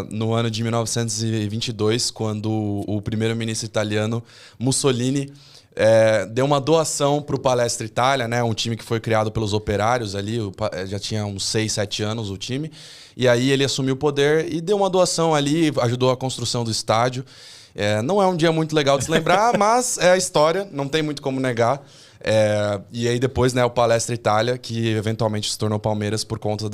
No ano de 1922, quando o primeiro-ministro italiano Mussolini deu uma doação para o Palestra Itália, né? Um time que foi criado pelos operários ali, já tinha uns 6, 7 anos o time. E aí ele assumiu o poder e deu uma doação ali, ajudou a construção do estádio. Não é um dia muito legal de se lembrar, mas é a história, não tem muito como negar. E aí depois, né, o Palestra Itália, que eventualmente se tornou Palmeiras por conta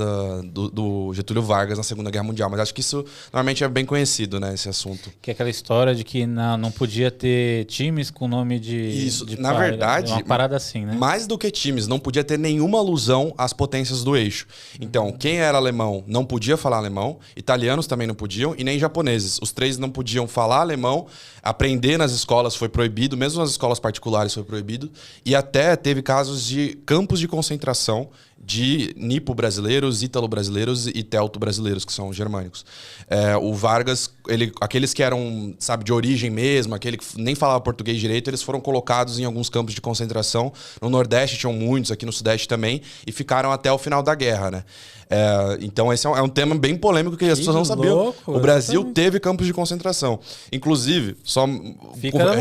do Getúlio Vargas na Segunda Guerra Mundial. Mas acho que isso normalmente é bem conhecido, né, esse assunto. Que é aquela história de que não podia ter times com nome de... Isso, de na verdade... uma parada assim, né? Mais do que times, não podia ter nenhuma alusão às potências do eixo. Então, quem era alemão não podia falar alemão, italianos também não podiam, e nem japoneses. Os três não podiam falar alemão, aprender nas escolas foi proibido, mesmo nas escolas particulares foi proibido, e até teve casos de campos de concentração de nipo-brasileiros, ítalo-brasileiros e telto-brasileiros, que são germânicos. O Vargas, aqueles que eram, sabe, de origem mesmo, aquele que nem falava português direito, eles foram colocados em alguns campos de concentração. No Nordeste tinham muitos, aqui no Sudeste também, e ficaram até o final da guerra, né? Então esse é um tema bem polêmico que as pessoas não sabiam. O Brasil teve campos de concentração. Inclusive, só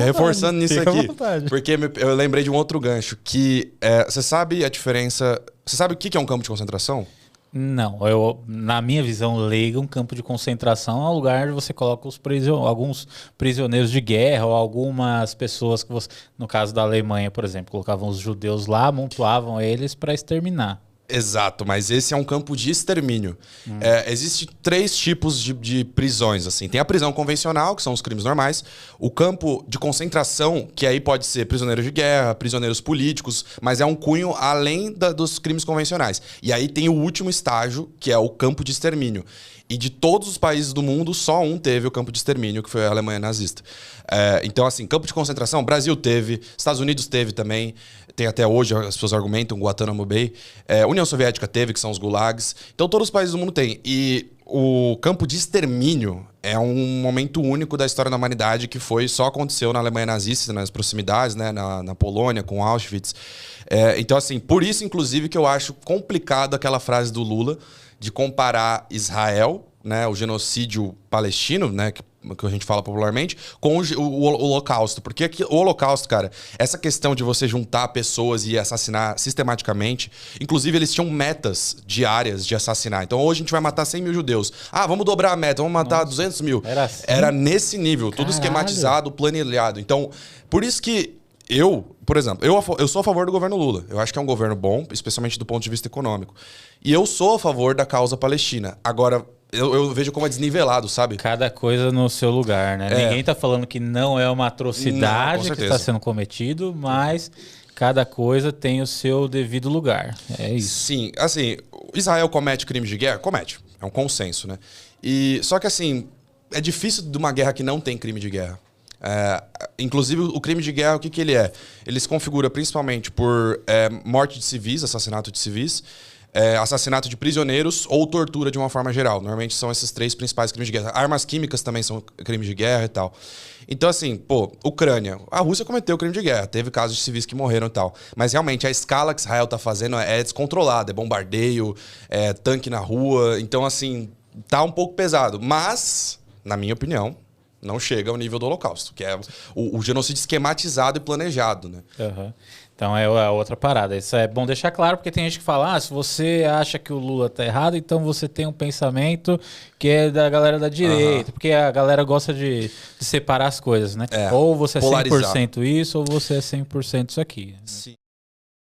reforçando nisso aqui, porque eu lembrei de um outro gancho, que você sabe a diferença... Você sabe o que é um campo de concentração? Não, na minha visão leiga, um campo de concentração é um lugar onde você coloca alguns prisioneiros de guerra ou algumas pessoas que no caso da Alemanha, por exemplo, colocavam os judeus lá, amontoavam eles para exterminar. Exato, mas esse é um campo de extermínio. Existem 3 tipos de prisões, assim. Tem a prisão convencional, que são os crimes normais. O campo de concentração, que aí pode ser prisioneiros de guerra, prisioneiros políticos, mas é um cunho além dos crimes convencionais. E aí tem o último estágio, que é o campo de extermínio. E de todos os países do mundo, só um teve o campo de extermínio, que foi a Alemanha nazista. Então, assim, campo de concentração, Brasil teve, Estados Unidos teve também, tem até hoje, as pessoas argumentam, Guantanamo Bay. União Soviética teve, que são os gulags. Então, todos os países do mundo têm. E o campo de extermínio é um momento único da história da humanidade que só aconteceu na Alemanha nazista, nas proximidades, né, na Polônia, com Auschwitz. Então, assim, por isso, inclusive, que eu acho complicado aquela frase do Lula de comparar Israel, né, o genocídio palestino, né, que a gente fala popularmente, com o Holocausto. Porque o Holocausto, cara, essa questão de você juntar pessoas e assassinar sistematicamente, inclusive eles tinham metas diárias de assassinar. Então hoje a gente vai matar 100 mil judeus. Vamos dobrar a meta, vamos matar 200 mil. Era nesse nível, tudo Caralho. esquematizado, planilhado. Então, por isso que por exemplo, eu sou a favor do governo Lula. Eu acho que é um governo bom, especialmente do ponto de vista econômico. E eu sou a favor da causa palestina. Agora, eu vejo como é desnivelado, sabe? Cada coisa no seu lugar, né? Ninguém tá falando que não é uma atrocidade que está sendo cometido, mas cada coisa tem o seu devido lugar. É isso. Sim, assim, Israel comete crimes de guerra? Comete. É um consenso, né? Só que, assim, é difícil de uma guerra que não tem crime de guerra. Inclusive, o crime de guerra, o que ele é? Ele se configura principalmente por morte de civis, assassinato de civis, assassinato de prisioneiros ou tortura de uma forma geral. Normalmente são esses 3 principais crimes de guerra. Armas químicas também são crimes de guerra e tal. Então, assim, Ucrânia. A Rússia cometeu crime de guerra. Teve casos de civis que morreram e tal. Mas, realmente, a escala que Israel tá fazendo é descontrolada. É bombardeio, tanque na rua. Então, assim, tá um pouco pesado. Mas, na minha opinião, não chega ao nível do Holocausto, que é o genocídio esquematizado e planejado, né? Uhum. Então é a outra parada. Isso é bom deixar claro, porque tem gente que fala, se você acha que o Lula tá errado, então você tem um pensamento que é da galera da direita, porque a galera gosta de separar as coisas, né? Ou você é 100% isso, ou você é 100% isso aqui. Sim.